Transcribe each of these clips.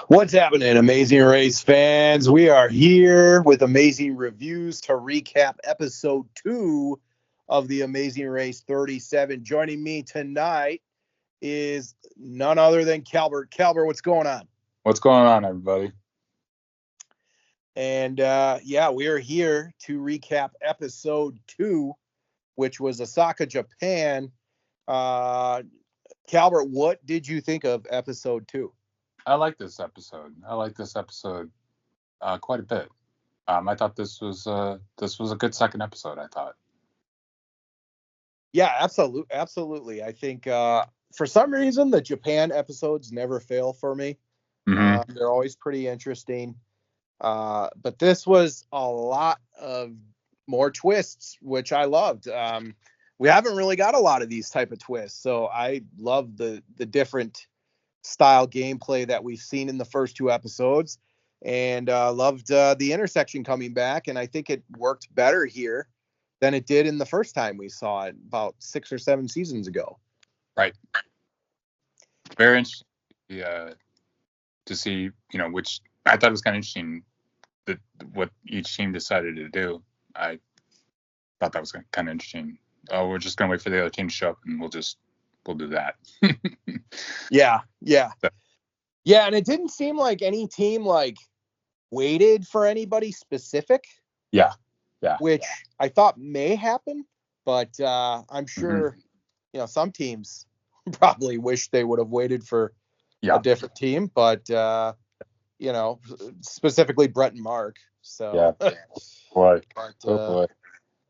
What's happening, Amazing Race fans? We are here with amazing reviews to recap episode 2 of the Amazing Race 37. Joining me tonight is none other than Calbert. Calbert, what's going on? What's going on, everybody? And we are here to recap episode 2, which was Osaka, Japan. Calbert, what did you think of episode 2? I like this episode. Quite a bit. I thought this was a good second episode. I thought. Yeah, absolutely. I think for some reason the Japan episodes never fail for me. Mm-hmm. They're always pretty interesting. But this was a lot of more twists, which I loved. We haven't really got a lot of these type of twists, so I love the different style gameplay that we've seen in the first 2 episodes, and loved the intersection coming back, and I think it worked better here than it did in the first time we saw it about 6 or 7 seasons ago. Right. Very interesting to see, which I thought was kind of interesting that what each team decided to do. I thought that was kind of interesting. Oh, we're just gonna wait for the other team to show up, and we'll do that. Yeah. And it didn't seem like any team waited for anybody specific. Yeah. Which I thought may happen, but I'm sure some teams probably wish they would have waited for a different team, but specifically Brett and Mark. So boy. Boy.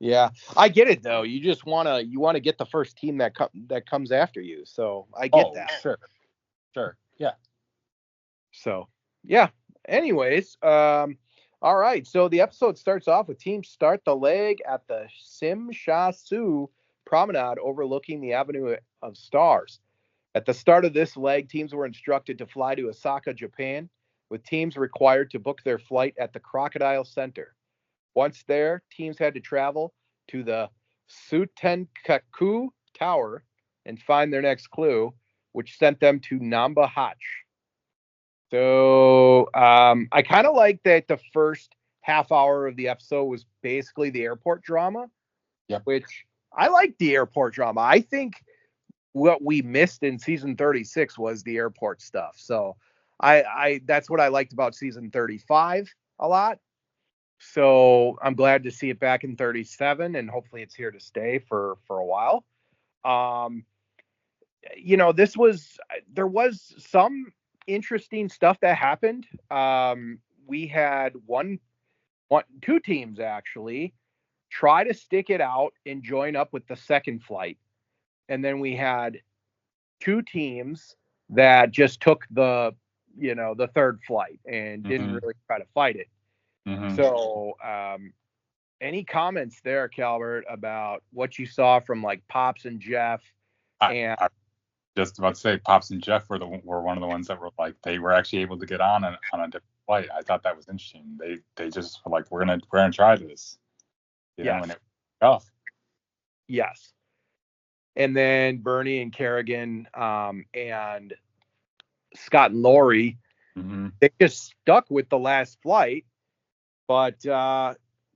Yeah, I get it though. You just want to get the first team that comes after you. So I get that. Sure. Yeah. So, yeah. Anyways, all right. So the episode starts off with teams start the leg at the Shimshasu Promenade overlooking the Avenue of Stars. At the start of this leg, teams were instructed to fly to Osaka, Japan, with teams required to book their flight at the Crocodile Center. Once there, teams had to travel to the Sutenkaku Tower and find their next clue, which sent them to Namba Hatch. So I kind of like that the first half hour of the episode was basically the airport drama, which I like the airport drama. I think what we missed in season 36 was the airport stuff. So I that's what I liked about season 35 a lot. So I'm glad to see it back in 37, and hopefully it's here to stay for a while. There was some interesting stuff that happened. We had two teams actually try to stick it out and join up with the second flight. And then we had 2 teams that just took the third flight and didn't really try to fight it. Mm-hmm. So, any comments there, Calbert, about what you saw from Pops and Jeff? I just about to say Pops and Jeff were one of the ones that were they were actually able to get on a different flight. I thought that was interesting. They just were like, we're gonna try this. And it went off. Yes. And then Bernie and Kerrigan and Scott and Lori, they just stuck with the last flight. But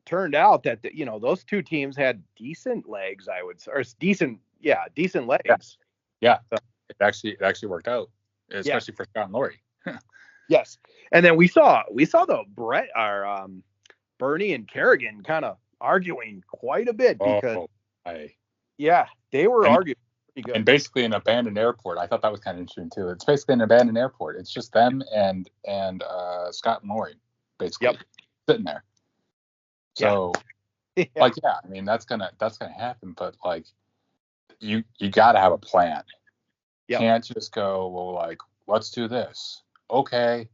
turned out that those 2 teams had decent legs, I would say, or decent legs. Yeah. So, it actually worked out, especially for Scott and Lori. Yes, and then we saw the Bernie and Kerrigan kind of arguing quite a bit because they were arguing pretty good. And basically an abandoned airport. I thought that was kind of interesting too. It's basically an abandoned airport. It's just them and Scott and Lori basically. Sitting there. So I mean that's gonna happen, but you gotta have a plan. You can't just go, well, let's do this. Okay.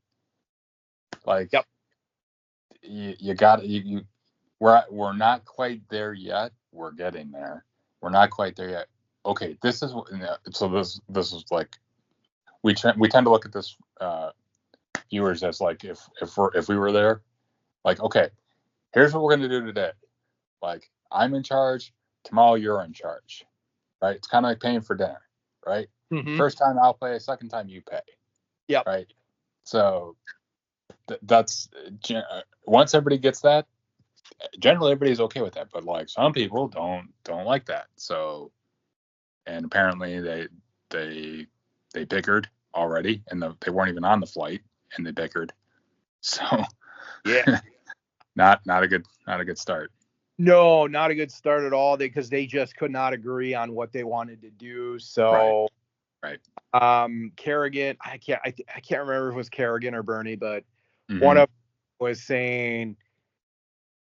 You gotta we're not quite there yet. We're getting there. We're not quite there yet. Okay, this is this is we tend to look at this viewers as if we were there. Okay, here's what we're going to do today. I'm in charge. Tomorrow you're in charge. Right? It's kind of like paying for dinner. Right? Mm-hmm. First time I'll pay. Second time you pay. Yeah. Right? So that's once everybody gets that, generally everybody's okay with that. But like some people don't like that. So, and apparently they bickered already, and they weren't even on the flight, and they bickered. So Yeah. not a good start. No, not a good start at all because they just could not agree on what they wanted to do. So, right. Kerrigan, I can't remember if it was Kerrigan or Bernie, but Mm-hmm. one of them was saying,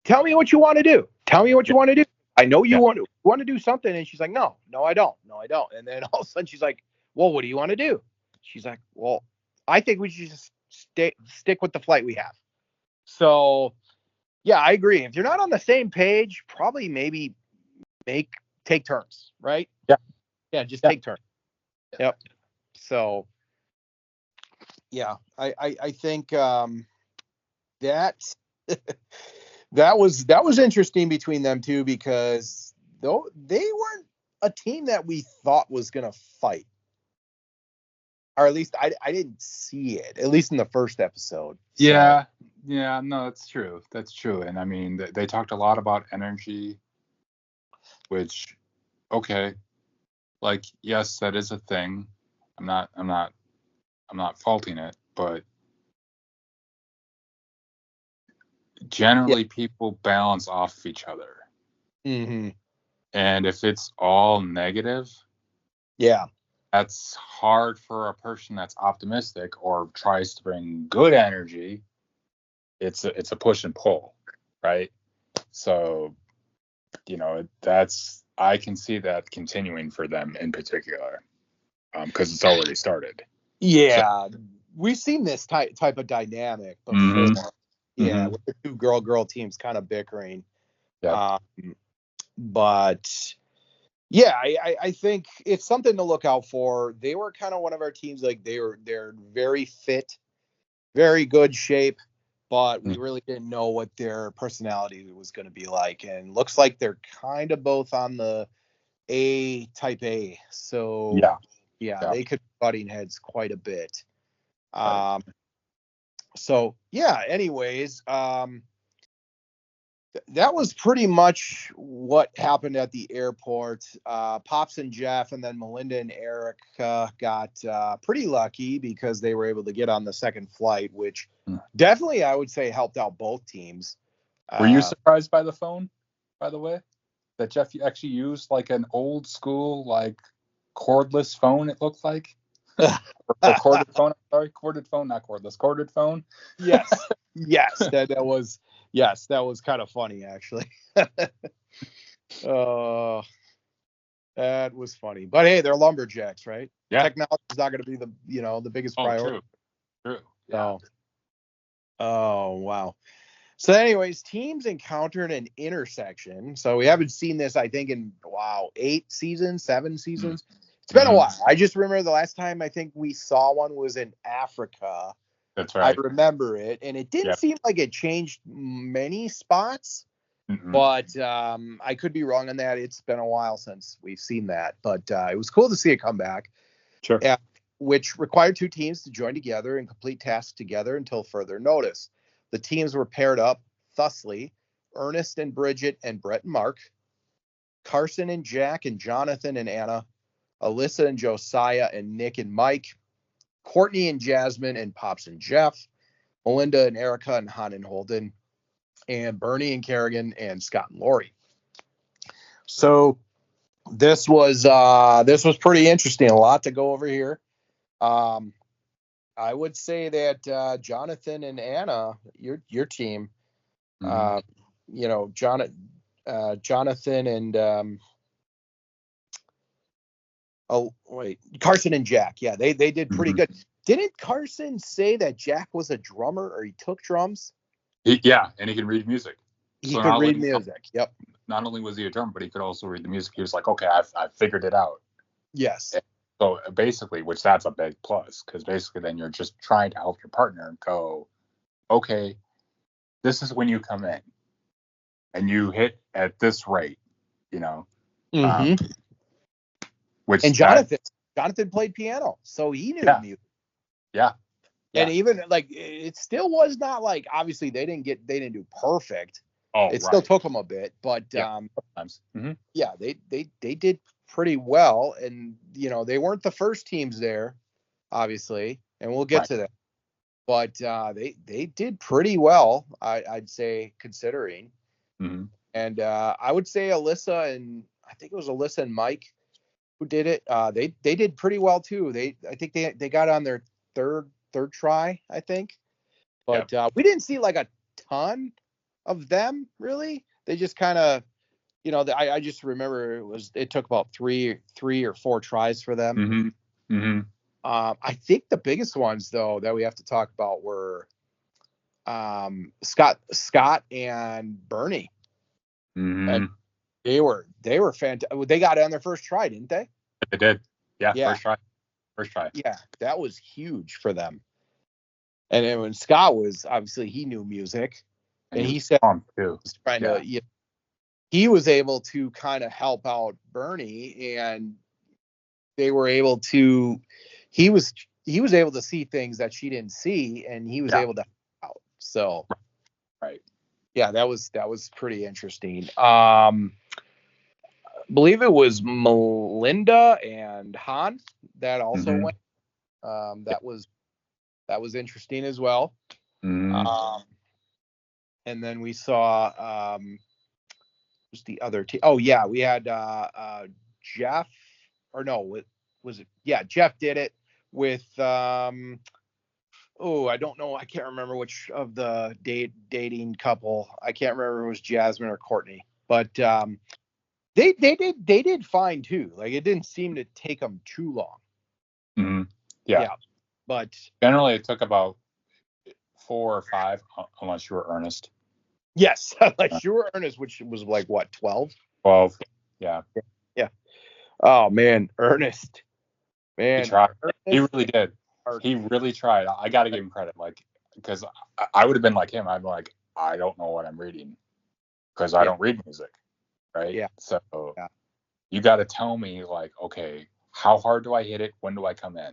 "Tell me what you want to do. Tell me what you want to do. I know you want to do something." And she's like, "No, I don't. No, I don't." And then all of a sudden she's like, "Well, what do you want to do?" She's like, "Well, I think we should just stick with the flight we have." So, yeah, I agree. If you're not on the same page, probably maybe take turns, right? Yeah, just take turns. Yep. So, yeah, I think that that was interesting between them two because though they weren't a team that we thought was gonna fight, or at least I didn't see it, at least in the first episode. So. Yeah, no, that's true. And I mean, they talked a lot about energy, which, okay, like, yes, that is a thing. I'm not faulting it, but generally people balance off each other. Mm-hmm. And if it's all negative, that's hard for a person that's optimistic or tries to bring good energy. It's a push and pull, right? So, I can see that continuing for them in particular, because it's already started. Yeah, so, we've seen this type of dynamic before. Mm-hmm. Yeah, with the two girl teams kind of bickering. Yep. But yeah, I think it's something to look out for. They were kind of one of our teams, like they're very fit, very good shape, but we really didn't know what their personality was going to be like. And looks like they're kind of both on the type A. So yeah, they could be butting heads quite a bit. So yeah, anyways, that was pretty much what happened at the airport. Pops and Jeff, and then Melinda and Eric got pretty lucky because they were able to get on the second flight, which definitely I would say helped out both teams. Were you surprised by the phone, by the way, that Jeff actually used like an old school, like cordless phone? It looked like or corded phone. Sorry, corded phone, not cordless. Corded phone. Yes, that was kind of funny actually. That was funny. But hey, they're lumberjacks, right? Yeah. Technology is not going to be the biggest priority. True. Yeah. Oh, wow. So anyways, teams encountered an intersection. So we haven't seen this, I think, in 7 seasons. It's been a while. I just remember the last time I think we saw one was in Africa. That's right. I remember it, and it didn't seem like it changed many spots. But I could be wrong on that. It's been a while since we've seen that, but it was cool to see it come back. Sure. Which required two teams to join together and complete tasks together until further notice. The teams were paired up thusly: Ernest and Bridget and Brett and Mark, Carson and Jack and Jonathan and Anna, Alyssa and Josiah and Nick and Mike, Courtney and Jasmine and Pops and Jeff, Melinda and Erica and Han and Holden, and Bernie and Kerrigan and Scott and Lori. So this was pretty interesting. A lot to go over here. I would say that Jonathan and Anna, your team, Jonathan and Carson and Jack. Yeah, they did pretty good. Didn't Carson say that Jack was a drummer or he took drums? And he can read music. He could read music. Yep. Not only was he a drummer, but he could also read the music. He was like, okay, I've figured it out. Yes. And so basically, which that's a big plus, because basically then you're just trying to help your partner go, okay, this is when you come in and you hit at this rate, which and Jonathan played piano, so he knew music. Yeah. And even like it still was not like obviously they didn't do perfect. Oh, it still took them a bit, but sometimes. yeah, they did pretty well, and they weren't the first teams there, obviously, and we'll get to that. But they did pretty well, I'd say, considering. And I would say Alyssa and I think it was Alyssa and Mike who did it. They did pretty well too. I think they got on their third try, I think. But we didn't see like a ton of them really. They just kind of, I just remember it took about three or four tries for them. I think the biggest ones though that we have to talk about were Scott and Bernie. And they were fantastic. They got it on their first try, didn't they? They did. Yeah. First try. Yeah, that was huge for them. And then when Scott was, obviously he knew music, and he said he was able to kind of help out Bernie, and they were able to. He was able to see things that she didn't see, and he was able to help out. So, yeah, that was pretty interesting. Believe it was Melinda and Han that also went. That was interesting as well. And then we saw who's the other team? Oh yeah, we had Jeff, or no, was it? Yeah, Jeff did it with I don't know, I can't remember which of the dating couple. I can't remember if it was Jasmine or Courtney, but they did fine too. Like it didn't seem to take them too long. Yeah, but generally it took about 4 or 5, unless you were Ernest. Yes, unless you were Ernest, which was like what, 12? 12. Yeah. Oh man, Ernest. Man, he tried. Ernest, he really did. He really tried. I got to give him credit, like, because I would have been like him. I'm like, I don't know what I'm reading because I don't read music, right? Yeah. So you got to tell me, like, okay, how hard do I hit it? When do I come in?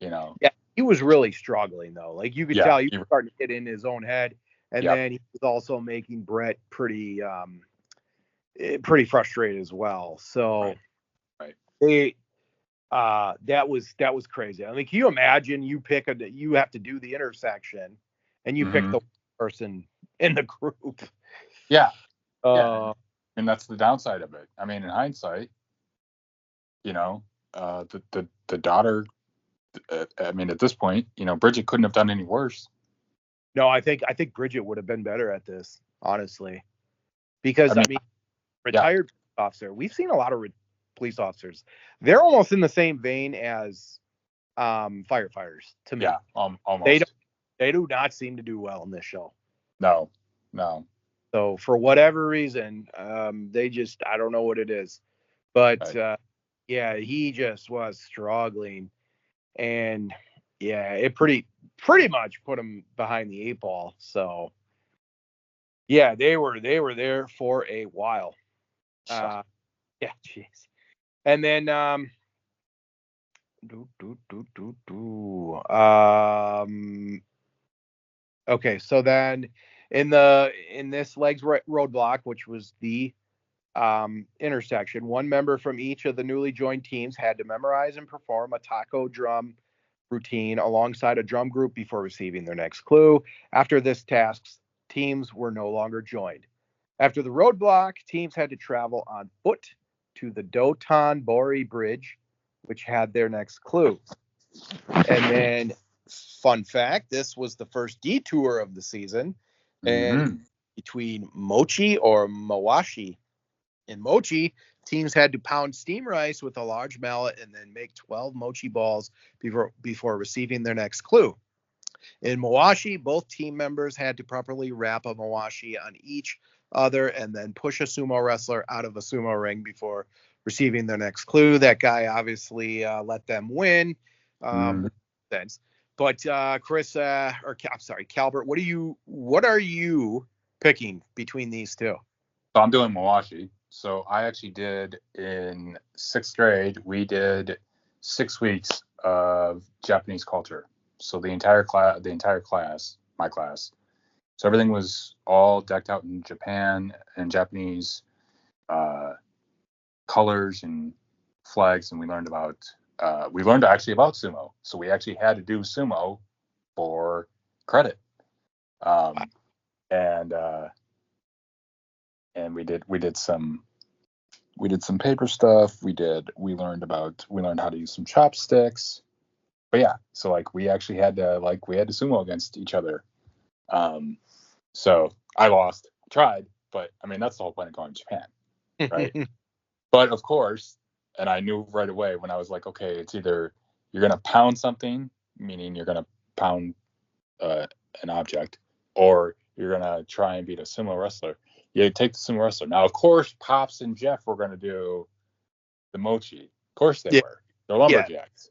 Yeah, he was really struggling though. Like you could tell he was starting to get in his own head, and then he was also making Brett pretty frustrated as well. So that was crazy. I mean, can you imagine you have to do the intersection, and you pick the person in the group? Yeah. And that's the downside of it. I mean, in hindsight, the daughter. I mean, at this point, Bridget couldn't have done any worse. No, I think Bridget would have been better at this, honestly, because I mean retired police officer. We've seen a lot of police officers. They're almost in the same vein as firefighters to me. Yeah, almost. They do not seem to do well in this show. No. So for whatever reason, they just, I don't know what it is, but yeah, he just was struggling. And yeah, it pretty much put him behind the 8 ball. So yeah, they were there for a while. Yeah, jeez. And then okay, so then in this legs roadblock, which was the intersection, one member from each of the newly joined teams had to memorize and perform a taco drum routine alongside a drum group before receiving their next clue. After this task, teams were no longer joined. After the roadblock, teams had to travel on foot to the Doton Bori Bridge, which had their next clue. And then, fun fact, this was the first detour of the season, and between Mochi or Mawashi. In Mochi, teams had to pound steam rice with a large mallet and then make 12 mochi balls before receiving their next clue. In Mawashi, both team members had to properly wrap a Mawashi on each other and then push a sumo wrestler out of a sumo ring before receiving their next clue. That guy obviously let them win. But Chris, I'm sorry, Calbert, what are you picking between these two? So I'm doing Mawashi. So I actually did in 6th grade, we did 6 weeks of Japanese culture. So the entire class, my class. So everything was all decked out in Japan and Japanese colors and flags, and we learned actually about sumo. So we actually had to do sumo for credit, and we did some paper stuff. We learned how to use some chopsticks. But yeah, so like we actually had to sumo against each other. So I lost, tried, but I mean that's the whole point of going to Japan, right? But of course, and I knew right away when I was like, okay, it's either you're gonna pound something, meaning you're gonna pound an object, or you're gonna try and beat a sumo wrestler. You take the sumo wrestler. Now, of course, Pops and Jeff were gonna do the mochi. Of course they were. They're lumberjacks.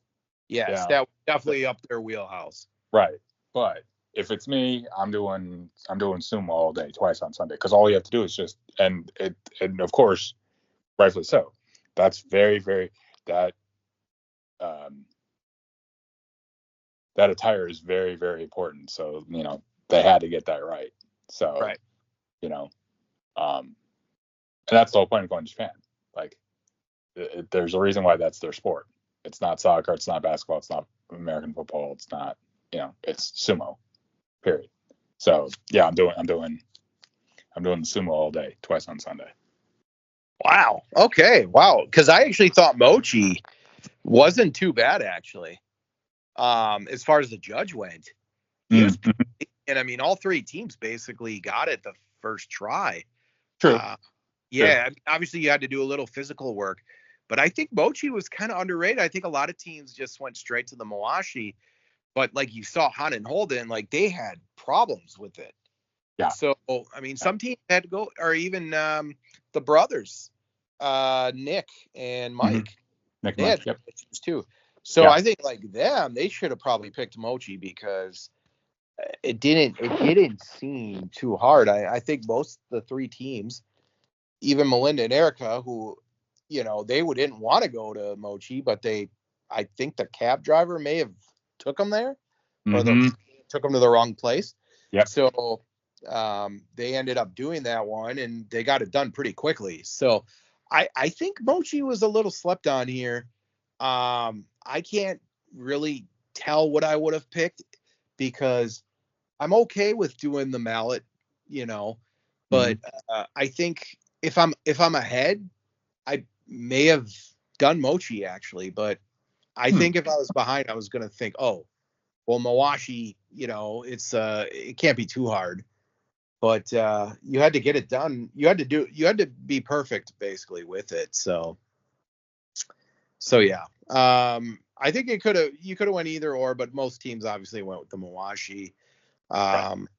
Yes, that was definitely up their wheelhouse. Right. But if it's me, I'm doing sumo all day, twice on Sunday, because all you have to do is just and of course, rightfully so. That's very, very that that attire is very, very important. So, they had to get that right. So, right. And that's the whole point of going to Japan. Like, there's a reason why that's their sport. It's not soccer. It's not basketball. It's not American football. It's not, it's sumo. Period. So yeah, I'm doing the sumo all day, twice on Sunday. Wow. Okay. Wow. Because I actually thought mochi wasn't too bad actually. As far as the judge went, he was, and I mean, all three teams basically got it the first try. True. Yeah. True. Obviously, you had to do a little physical work, but I think mochi was kind of underrated. I think a lot of teams just went straight to the mawashi, but like you saw Han and Holden, like they had problems with it. Yeah. So I mean, some teams had to go, or even the brothers, Nick and Mike. Nick they Mike, had too. So I think like them, they should have probably picked mochi because it didn't seem too hard. I think most of the three teams, even Melinda and Erica, who they didn't want to go to mochi, but I think the cab driver may have took them there, or took them to the wrong place. Yeah. So they ended up doing that one, and they got it done pretty quickly. So I think mochi was a little slept on here. I can't really tell what I would have picked because I'm okay with doing the mallet, but I think if I'm ahead, I may have done mochi actually, but I think if I was behind, I was going to think, oh, well, mawashi, it can't be too hard, but you had to get it done. You had to be perfect basically with it. So yeah. I think you could have went either or, but most teams obviously went with the mawashi. And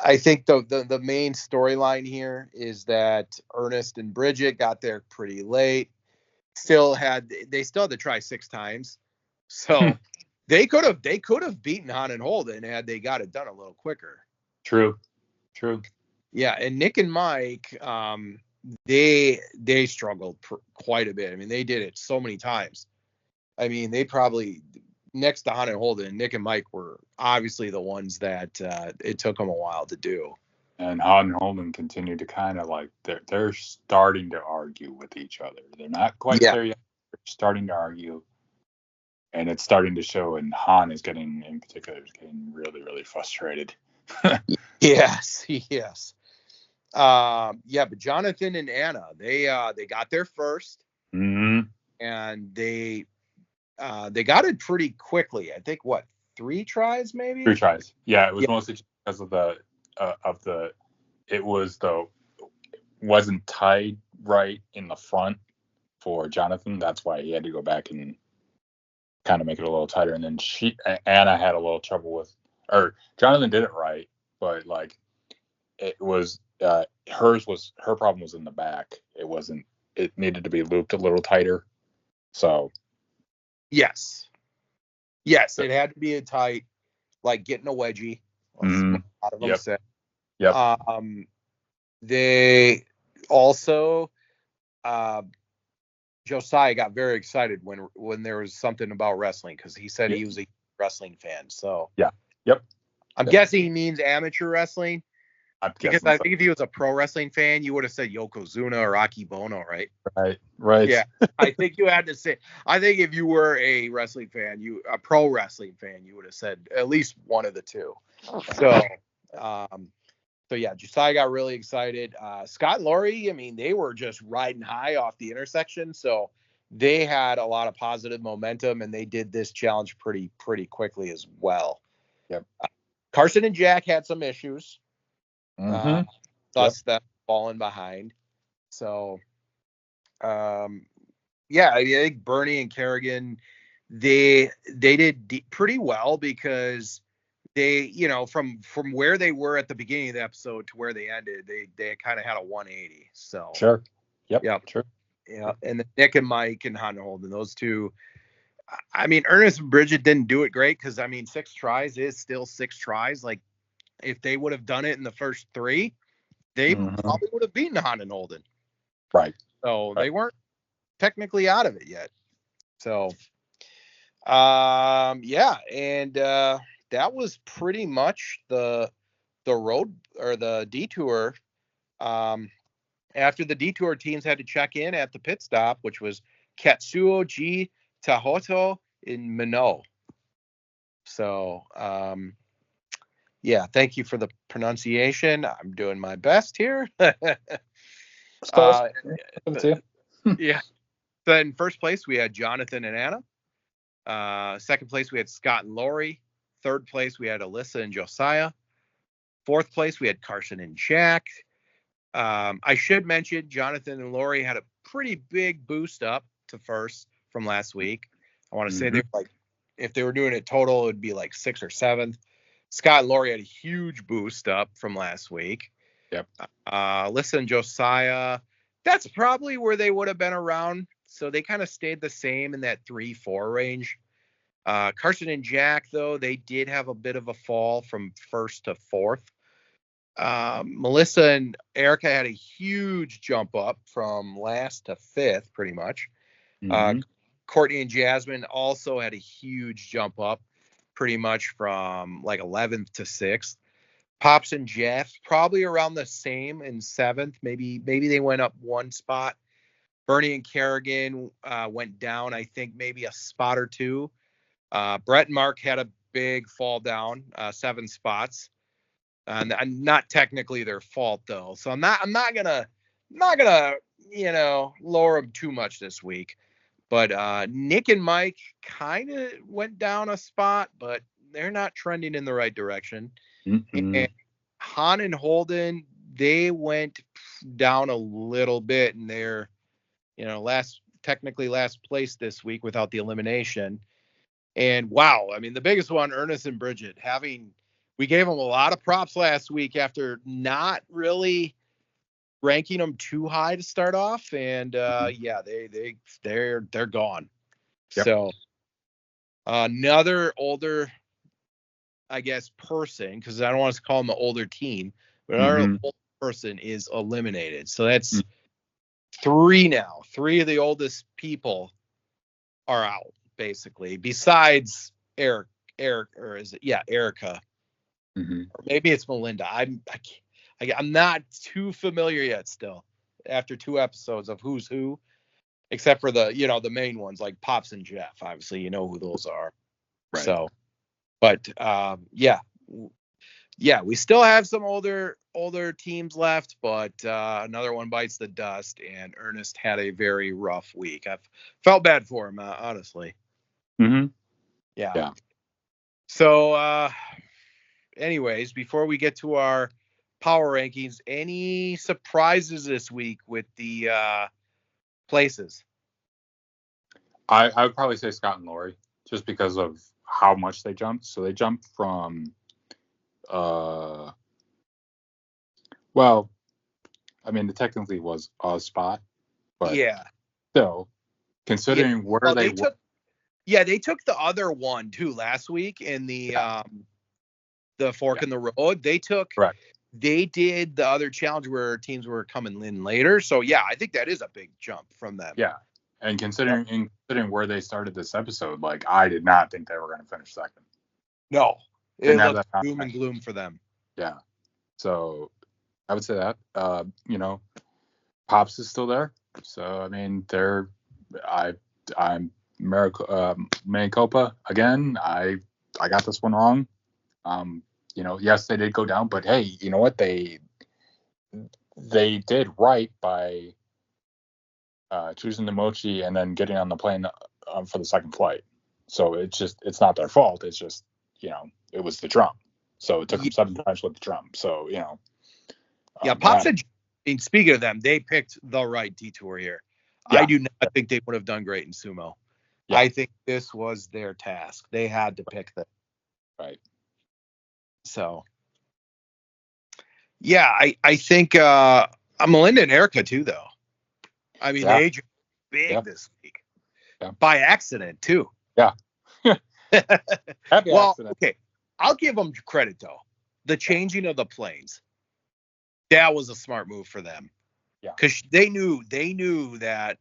I think the main storyline here is that Ernest and Bridget got there pretty late. They still had to try 6 times. So they could have beaten Han and Holden had they got it done a little quicker. True. Yeah, and Nick and Mike, they struggled quite a bit. I mean, they did it so many times. I mean, they probably, next to Han and Holden, Nick and Mike were obviously the ones that it took them a while to do. And Han and Holden continue to kind of like they're starting to argue with each other. They're not quite there yet. They're starting to argue, and it's starting to show. And Han is in particular, getting really, really frustrated. Yes. But Jonathan and Anna, they got there first, and they got it pretty quickly. I think 3 tries, maybe. 3 tries. Yeah, it was mostly because of it wasn't tied right in the front for Jonathan. That's why he had to go back and kind of make it a little tighter. And then Anna had a little trouble or Jonathan did it right, but like it was her problem was in the back. It needed to be looped a little tighter. So yes, it had to be a tight, like getting a wedgie. A lot of them said. Yep. They also Josiah got very excited when there was something about wrestling because he said Yeah. he was a wrestling fan. So Yeah. Yep. I'm guessing he means amateur wrestling I'm because guessing I so. think if he was a pro wrestling fan, you would have said Yokozuna or Akibono, right? Right. Right. Yeah. I think you had to say. I think if you were a wrestling fan, a pro wrestling fan, you would have said at least one of the two. So, yeah, Josiah got really excited. Scott and Lori, I mean, they were just riding high off the intersection, so they had a lot of positive momentum, and they did this challenge pretty quickly as well. Yep. Carson and Jack had some issues, Mm-hmm. thus them falling behind. So, yeah, I think Bernie and Kerrigan, they did pretty well because they, from where they were at the beginning of the episode to where they ended, they kind of had a 180. So Sure. Yep. yeah, Sure. yeah, and then Nick and Mike and Han Holden, those two. I mean, Ernest and Bridget didn't do it great because I mean, 6 tries is still 6 tries. Like if they would have done it in the first 3, they probably would have beaten Han and Holden. Right. So Right. they weren't technically out of it yet. So, yeah, and that was pretty much the road or the detour. After the detour, teams had to check in at the pit stop, which was Katsuo G Tahoto in Minot. So, yeah, thank you for the pronunciation. I'm doing my best here. Yeah. So in first place, we had Jonathan and Anna. Second place, we had Scott and Lori. Third place, we had Alyssa and Josiah. Fourth place, we had Carson and Jack. I should mention Jonathan and Lori had a pretty big boost up to first from last week. I want to say they were like, if they were doing it total, it would be like 6th or 7th. Scott and Lori had a huge boost up from last week. Yep. Alyssa and Josiah, that's probably where they would have been around. So they kind of stayed the same in that 3-4 range. Carson and Jack, though, they did have a bit of a fall from 1st to 4th. Melissa and Erica had a huge jump up from last to 5th, pretty much. Courtney and Jasmine also had a huge jump up, pretty much from like 11th to 6th. Pops and Jeff probably around the same in 7th. Maybe they went up 1 spot. Bernie and Kerrigan went down, I think, maybe a spot or 2. Brett and Mark had a big fall down, 7 spots. And not technically their fault though. So I'm not gonna lower them too much this week. But Nick and Mike kind of went down a spot, but they're not trending in the right direction. And Han and Holden, they went down a little bit, and they're last place this week without the elimination. And wow, I mean, the biggest one, Ernest and Bridget, we gave them a lot of props last week after not really ranking them too high to start off. And yeah, they're gone. Yep. So another older, I guess, person, because I don't want to call them an older team, but another older person is eliminated. So that's 3 now. 3 of the oldest people are out, basically, besides Eric, or is it? Yeah, Erica. Or maybe it's Melinda. I'm not too familiar yet still after 2 episodes of who's who, except for the main ones like Pops and Jeff. Obviously, you know who those are. Right. So, but yeah, we still have some older teams left, but another one bites the dust, and Ernest had a very rough week. I've felt bad for him, honestly. Yeah. So, anyways, before we get to our power rankings, any surprises this week with the places? I would probably say Scott and Lori, just because of how much they jumped. So they jumped from, well, I mean, it technically was a spot, but yeah, still, considering where they took. Yeah, they took the other one too last week in the fork in the road. They took. Correct. They did the other challenge where teams were coming in later. So yeah, I think that is a big jump from them. Yeah, And considering where they started this episode, like I did not think they were going to finish second. No, it Didn't have looked that doom and gloom for them. Yeah. So I would say that. Pops is still there. So I mean, I'm Maricopa again. I got this one wrong. Yes, they did go down, but hey, you know what? They did right by choosing the mochi and then getting on the plane for the second flight. So it's not their fault. It's just, it was the drum. So it took them 7 times with the drum. So, Pop said, speaking of them, they picked the right detour here. Yeah. I do not think they would have done great in sumo. Yeah. I think this was their task. They had to pick them. Right. So, yeah, I think Melinda and Erica too, though. I mean, they jumped big this week by accident too. Yeah. Happy accident. Okay, I'll give them credit though. The changing of the planes, that was a smart move for them. Yeah, because they knew that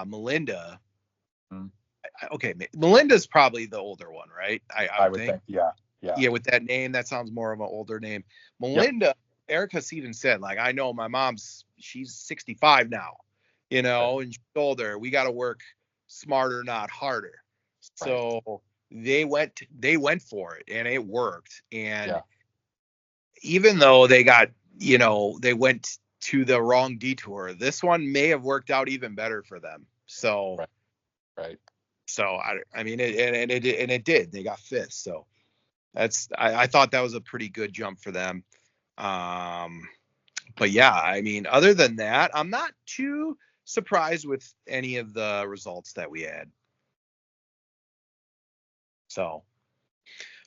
Melinda. Okay, Melinda's probably the older one, right? I would think. Yeah. With that name, that sounds more of an older name. Melinda, Erica even said, like, I know my she's 65 now, and she's older. We got to work smarter, not harder. Right. So they went for it, and it worked. And even though they got, they went to the wrong detour, this one may have worked out even better for them. So, right. So I mean, it did. They got fifth. So I thought that was a pretty good jump for them. But yeah, I mean, other than that, I'm not too surprised with any of the results that we had. So,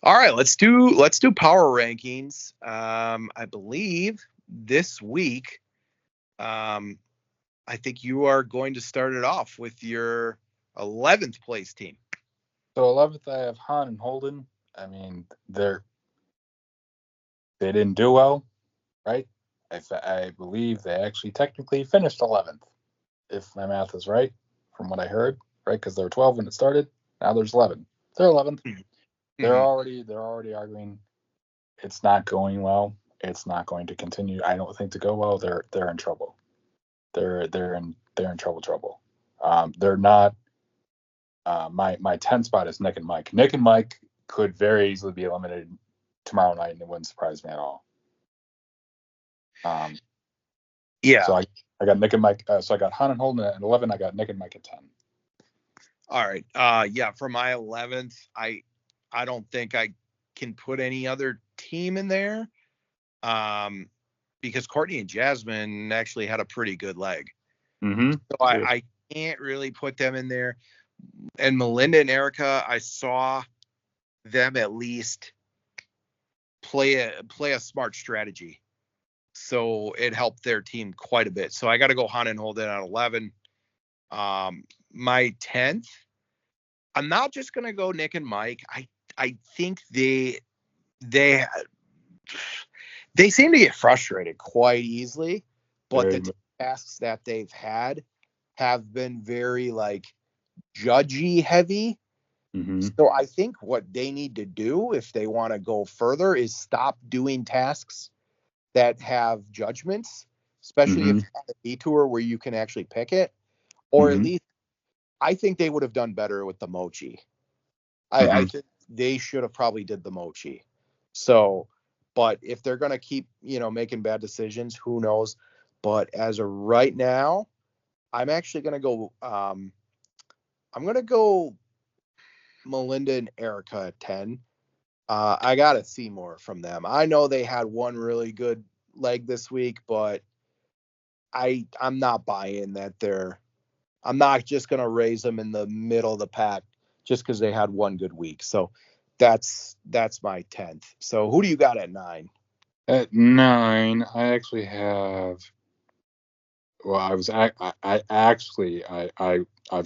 all right, let's do power rankings. I believe this week, I think you are going to start it off with your 11th place team. So 11th, I have Han and Holden. I mean, they didn't do well, right? I believe they actually technically finished 11th, if my math is right, from what I heard, right? Because there were 12 when it started. Now there's 11. They're 11th. Mm-hmm. They're already arguing it's not going well. It's not going to continue. I don't think to go well. They're in trouble. They're in trouble. They're not. My 10 spot is Nick and Mike. Nick and Mike could very easily be eliminated tomorrow night, and it wouldn't surprise me at all. So I got Nick and Mike. So I got Han and Holden at 11. I got Nick and Mike at 10. All right. For my 11th, I don't think I can put any other team in there. Because Courtney and Jasmine actually had a pretty good leg. Mm-hmm. So I can't really put them in there. And Melinda and Erica, I saw them at least play a smart strategy. So it helped their team quite a bit. So I got to go Han and Holden at 11. My 10th, I'm not just going to go Nick and Mike. I think they seem to get frustrated quite easily, but the tasks that they've had have been very judgy heavy. Mm-hmm. So I think what they need to do if they want to go further is stop doing tasks that have judgments, especially if it's on a detour where you can actually pick it, or at least I think they would have done better with the mochi. I think they should have probably did the mochi. So, but if they're going to keep, making bad decisions, who knows? But as of right now, I'm actually going to go, I'm going to go Melinda and Erica at 10. I got to see more from them. I know they had one really good leg this week, but I'm not buying that I'm not just going to raise them in the middle of the pack just because they had one good week. So that's my 10th. So who do you got at 9? At 9, I actually have. Well, I'm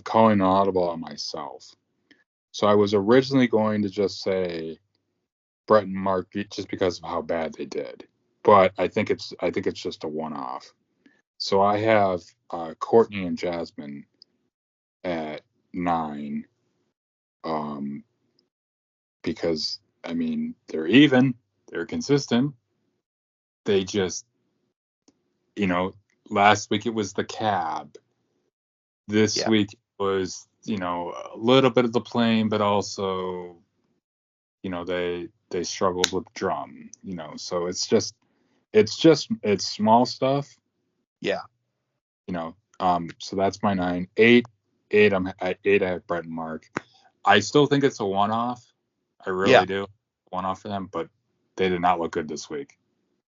calling an audible on myself. So I was originally going to just say Brett and Mark just because of how bad they did, but I think it's just a one-off. So I have Courtney and Jasmine at 9. Because I mean they're even, they're consistent. They just, last week it was the cab. This Yeah. week was, a little bit of the plane, but also, they struggled with drum, so it's small stuff, Yeah. so that's my 9. 8, I'm at 8. I have Brett and Mark. I still think it's a one-off. I Yeah. really do. One-off for them, but they did not look good this week.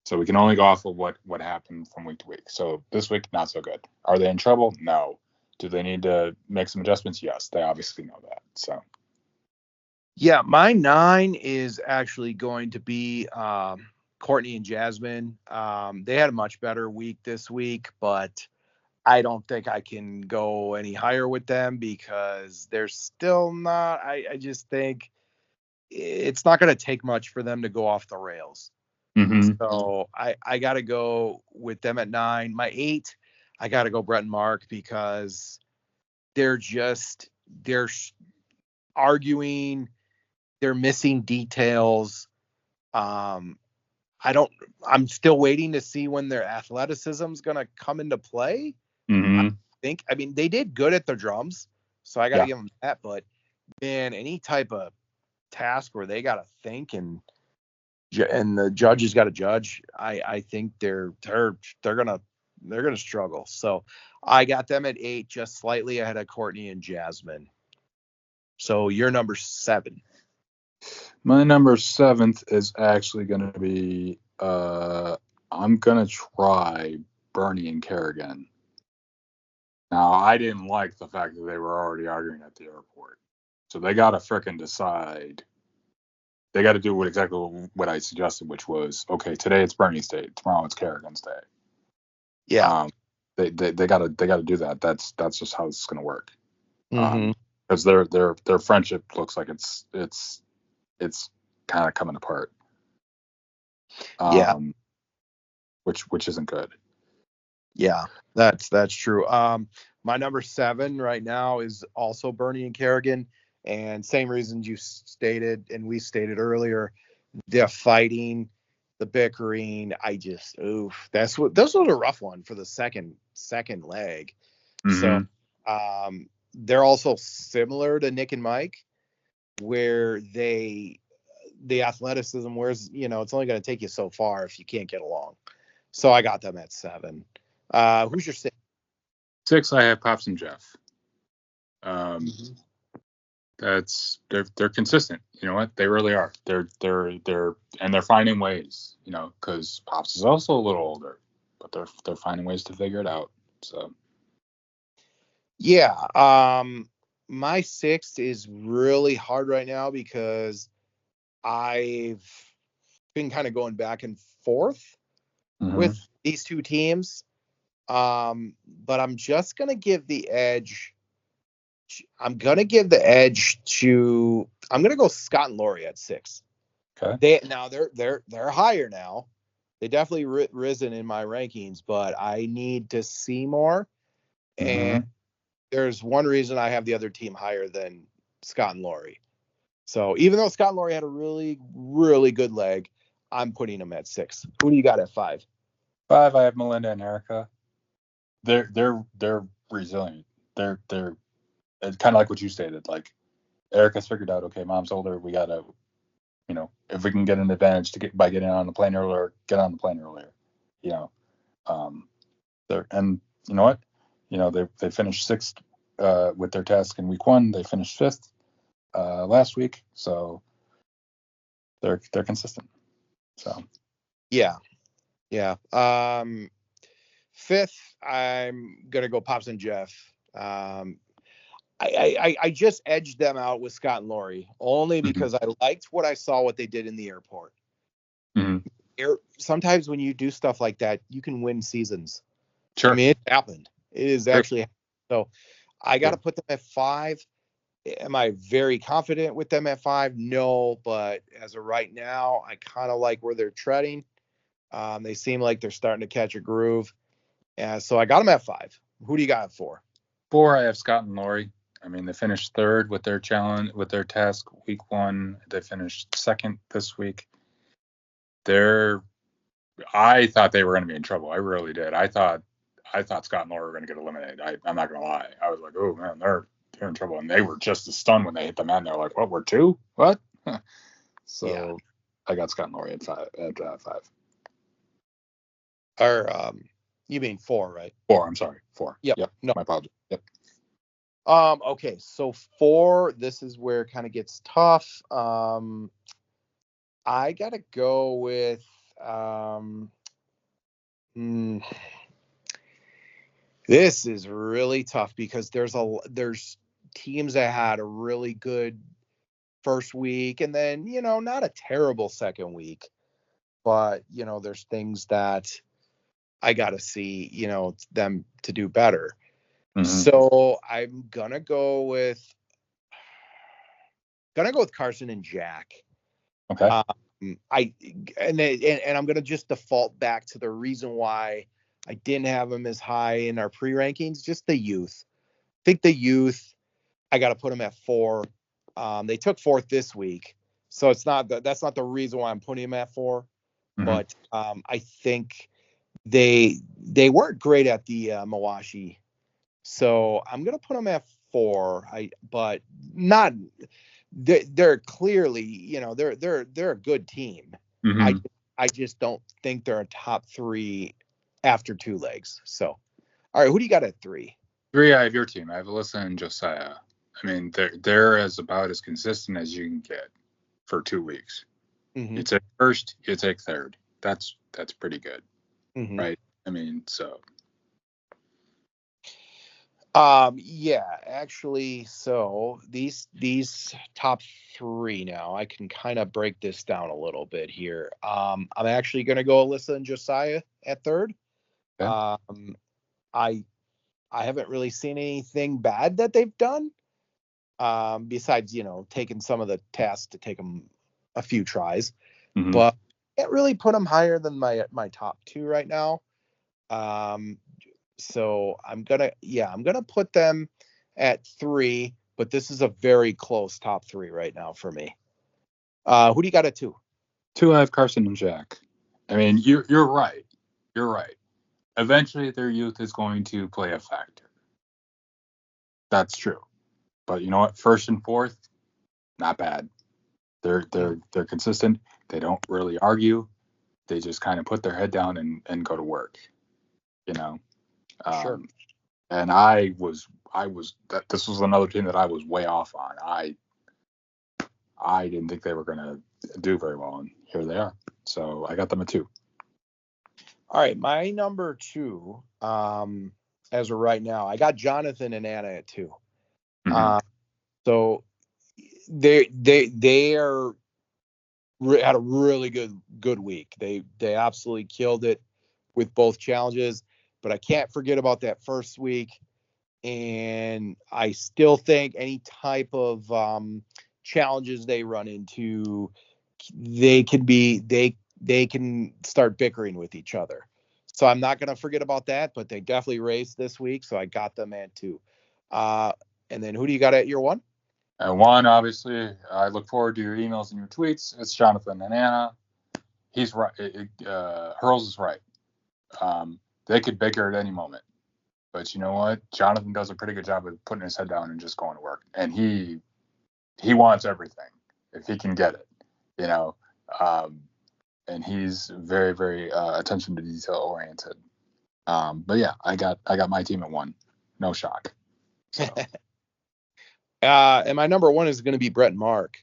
So we can only go off of what happened from week to week. So this week, not so good. Are they in trouble? No. Do they need to make some adjustments? Yes, they obviously know that. So Yeah. My 9 is actually going to be Courtney and Jasmine. They had a much better week this week, but I don't think I can go any higher with them because they're still not. I just think it's not going to take much for them to go off the rails. mm-hmm. So I got to go with them at 9. My 8, I got to go Brett and Mark because they're arguing, they're missing details. Um, I'm still waiting to see when their athleticism is going to come into play. Mm-hmm. I mean, they did good at the drums, so I got to Yeah. give them that. But man, any type of task where they got to think and the judges got to judge, I think they're gonna struggle. So I got them at 8, just slightly ahead of Courtney and Jasmine. So you're number 7. My number 7th is actually going to be, I'm going to try Bernie and Kerrigan. Now, I didn't like the fact that they were already arguing at the airport. So they got to frickin' decide. They got to do exactly what I suggested, which was, okay, today it's Bernie's day, tomorrow it's Kerrigan's day. Yeah. They gotta do that. That's just how it's gonna work. Mm-hmm. Because their friendship looks like it's kind of coming apart. Yeah. Which isn't good. Yeah. That's true. My number 7 right now is also Bernie and Kerrigan, and same reasons you stated and we stated earlier. The fighting, the bickering. Those was a rough one for the second leg. So Mm-hmm. they're also similar to Nick and Mike, where the athleticism, where's it's only going to take you so far if you can't get along. So I got them at 7. Who's your 6? 6, I have Pops and Jeff. Mm-hmm. They're consistent. You know what? They really are. They're finding ways. Because Pops is also a little older, but they're finding ways to figure it out. So Yeah. My 6 is really hard right now because I've been kind of going back and forth mm-hmm. with these two teams. But I'm just gonna give the edge. I'm gonna give the edge to. I'm gonna go Scott and Lori at 6. Okay. They're higher now. They definitely risen in my rankings, but I need to see more. And Mm-hmm. there's one reason I have the other team higher than Scott and Lori. So even though Scott and Lori had a really, really good leg, I'm putting them at 6. Who do you got at 5? 5, I have Melinda and Erica. They're resilient. They're it's kind of like what you stated. Like Erica's figured out, okay, mom's older. We gotta, if we can get an advantage by getting on the plane earlier, get on the plane earlier. You know, and you know what? They finished 6th with their task in week 1. They finished 5th last week, so they're consistent. So Yeah. 5th, I'm gonna go Pops and Jeff. I just edged them out with Scott and Lori only mm-hmm. because I liked what they did in the airport. Mm-hmm. Sometimes when you do stuff like that, you can win seasons. I Sure. mean, it happened. It is Sure. actually happened. So I got to put them at 5. Am I very confident with them at 5? No, but as of right now, I kind of like where they're treading. They seem like they're starting to catch a groove. So I got them at 5. Who do you got at 4? 4, I have Scott and Lori. I mean, they finished third with their challenge, with their task week 1. They finished second this week. I thought they were going to be in trouble. I really did. I thought Scott and Laura were going to get eliminated. I'm not going to lie. I was like, oh man, they're in trouble, and they were just as stunned when they hit the mat. They're like, what? We're 2? What? So Yeah. I got Scott and Laura at 5. Or you mean 4, right? 4. I'm sorry, 4. Yep. No. My apologies. Yep. Okay, so 4, this is where it kind of gets tough. I gotta go with this is really tough because there's teams that had a really good first week and then, not a terrible second week, but there's things that I gotta see, them to do better. Mhm. So I'm gonna go with Carson and Jack. Okay. And I'm gonna just default back to the reason why I didn't have them as high in our pre-rankings, just the youth. I think the youth, I got to put them at 4. They took 4th this week, so that's not the reason why I'm putting them at 4. Mhm. But I think they weren't great at the Mawashi, so I'm gonna put them at 4. But not. They're clearly, they're a good team. Mhm. I just don't think they're a top 3 after 2 legs. So, all right, who do you got at 3? 3, I have your team. I have Alyssa and Josiah. I mean, they're about as consistent as you can get for 2 weeks. Mm-hmm. You take first, you take third. That's pretty good, Mm-hmm. right? I mean, so. Yeah, actually, so these top 3 now, I can kind of break this down a little bit here. I'm actually going to go Alyssa and Josiah at 3rd. Okay. I haven't really seen anything bad that they've done. Besides, taking some of the tasks to take them a few tries, Mhm. but can't really put them higher than my top 2 right now. So I'm gonna put them at 3, but this is a very close top 3 right now for me. Who do you got at 2? 2, I have Carson and Jack. I mean, you're right. You're right. Eventually, their youth is going to play a factor. That's true. But you know what? 1st and 4th, not bad. They're consistent. They don't really argue. They just kind of put their head down and go to work. Sure. And this was another team that I was way off on. I didn't think they were going to do very well, and here they are. So I got them at 2. All right, my number 2, as of right now, I got Jonathan and Anna at 2. Mhm. So they are had a really good week. They absolutely killed it with both challenges, but I can't forget about that first week. And I still think any type of challenges they run into, they can start bickering with each other. So I'm not going to forget about that, but they definitely raced this week, so I got them at 2. And then who do you got at your 1? And 1, obviously, I look forward to your emails and your tweets. It's Jonathan and Anna. He's right. Hurls is right. They could bicker at any moment. But you know what? Jonathan does a pretty good job of putting his head down and just going to work. And he wants everything if he can get it, and he's very, very attention to detail oriented. But yeah, I got my team at 1. No shock. So. And my number 1 is going to be Brett and Mark.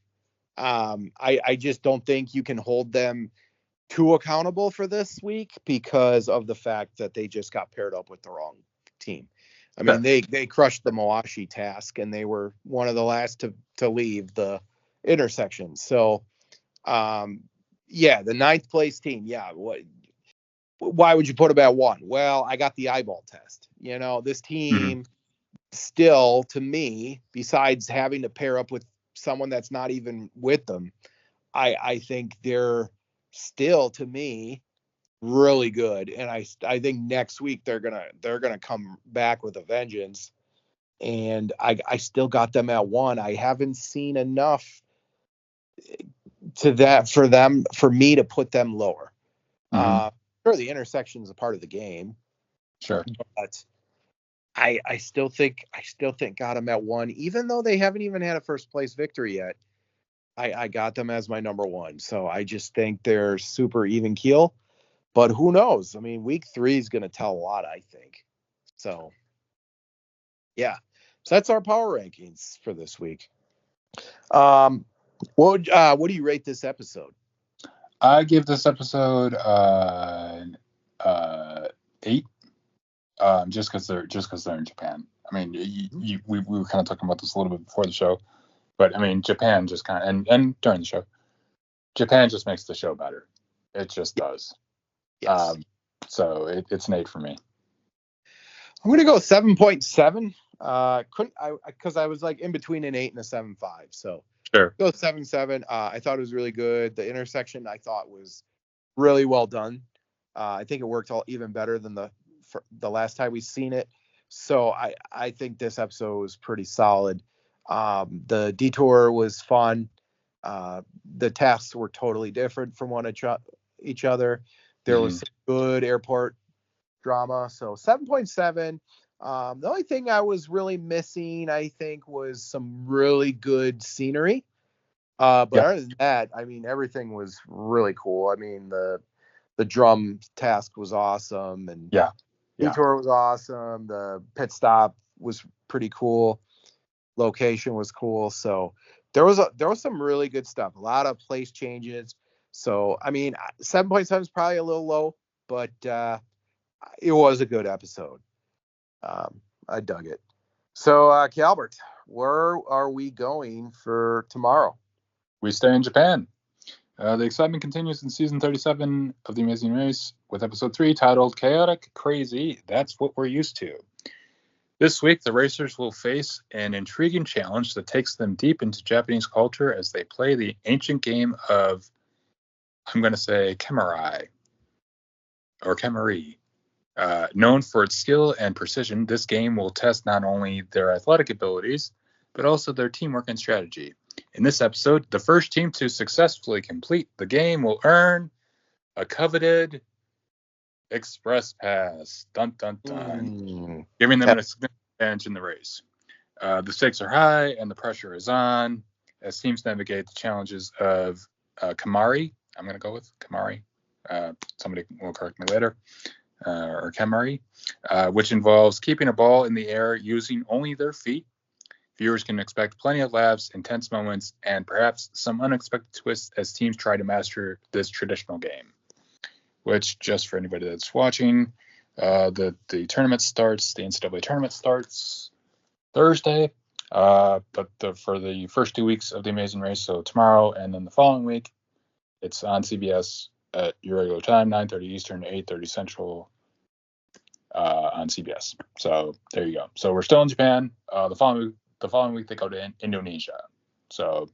I just don't think you can hold them too accountable for this week because of the fact that they just got paired up with the wrong team. I mean, they crushed the Mawashi task, and they were one of the last to leave the intersection. So, the 9th place team. Yeah. Why would you put them at 1? Well, I got the eyeball test. This team still, to me, besides having to pair up with someone that's not even with them, I think they're still, to me, really good. And I think next week they're gonna come back with a vengeance. and I still got them at 1. I haven't seen enough to that for me to put them lower. Mm-hmm. Sure, the intersection is a part of the game, Sure. but I still think got them at 1, even though they haven't even had a first place victory yet. I got them as my number 1. So I just think they're super even keel. But who knows? I mean, week 3 is going to tell a lot, I think. So, yeah. So that's our power rankings for this week. What do you rate this episode? I give this episode 8. Just because they're in Japan. I mean, we were kind of talking about this a little bit before the show, but I mean, Japan just kind of and during the show, Japan just makes the show better. It just does. Yes. So it's an 8 for me. I'm gonna go 7.7. Because I was like in between an 8 and a 7.5. So Sure. Go 7.7. I thought it was really good. The intersection I thought was really well done. I think it worked even better than the last time we seen it. So I think this episode was pretty solid. The detour was fun. The tasks were totally different from each other. There was some good airport drama. So 7.7. The only thing I was really missing, I think, was some really good scenery. But other than that, I mean, everything was really cool. I mean, the drum task was awesome, and detour was awesome. The pit stop was pretty cool. Location was cool. So there was some really good stuff. A lot of place changes. So I mean, 7.7 is probably a little low, but it was a good episode. I dug it. So Calbert, where are we going for tomorrow? We stay in Japan. The excitement continues in season 37 of The Amazing Race with episode 3 titled Chaotic Crazy. That's what we're used to. This week, the racers will face an intriguing challenge that takes them deep into Japanese culture as they play the ancient game of, I'm going to say, Kemari, or Kemari. Known for its skill and precision, this game will test not only their athletic abilities, but also their teamwork and strategy. In this episode, the first team to successfully complete the game will earn a coveted express pass. Dun, dun, dun. Giving them a significant advantage in the race. The stakes are high and the pressure is on as teams navigate the challenges of Kemari. I'm going to go with Kemari. Somebody will correct me later. Or Kemari, which involves keeping a ball in the air using only their feet. Viewers can expect plenty of laughs, intense moments, and perhaps some unexpected twists as teams try to master this traditional game. Which, just for anybody that's watching, the tournament starts, the NCAA tournament starts Thursday, but for the first 2 weeks of the Amazing Race, so tomorrow and then the following week, it's on CBS at your regular time, 9:30 Eastern, 8:30 Central, on CBS. So there you go. So we're still in Japan. The following week they go to Indonesia. So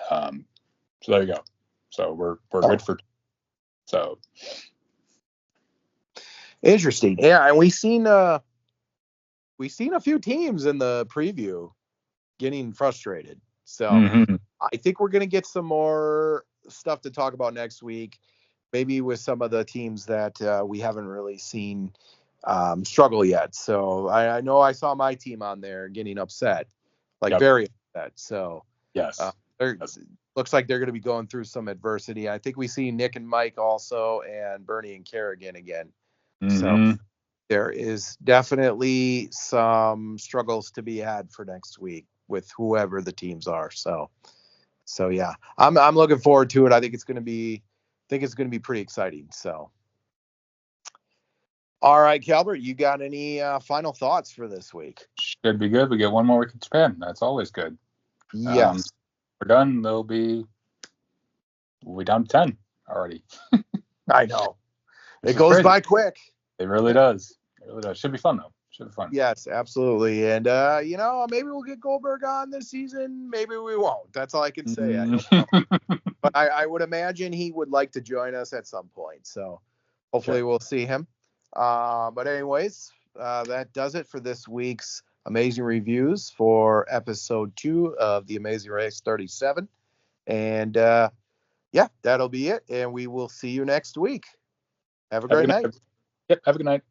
there you go. So we're good for. So interesting. Yeah, and we've seen a few teams in the preview getting frustrated. So I think we're gonna get some more stuff to talk about next week. Maybe with some of the teams that we haven't really seen struggle yet. So I know I saw my team on there getting upset, very upset. So yes, looks like they're going to be going through some adversity. I think we see Nick and Mike also, and Bernie and Kerrigan again. So there is definitely some struggles to be had for next week with whoever the teams are. So yeah, I'm looking forward to it. I think it's going to be pretty exciting. So, all right, Calbert, you got any final thoughts for this week? Should be good. We get one more week in Japan. That's always good. Yes. We're done. We'll be down to 10 already. I know. It goes by quick. It really does. It really does. Should be fun, though. Should be fun. Yes, absolutely. And, maybe we'll get Goldberg on this season. Maybe we won't. That's all I can say. I don't know. But I would imagine he would like to join us at some point. So hopefully we'll see him. But anyways, that does it for this week's amazing reviews for episode 2 of the Amazing Race 37. And yeah, that'll be it. And we will see you next week. Have a great night. Yep. Have a good night.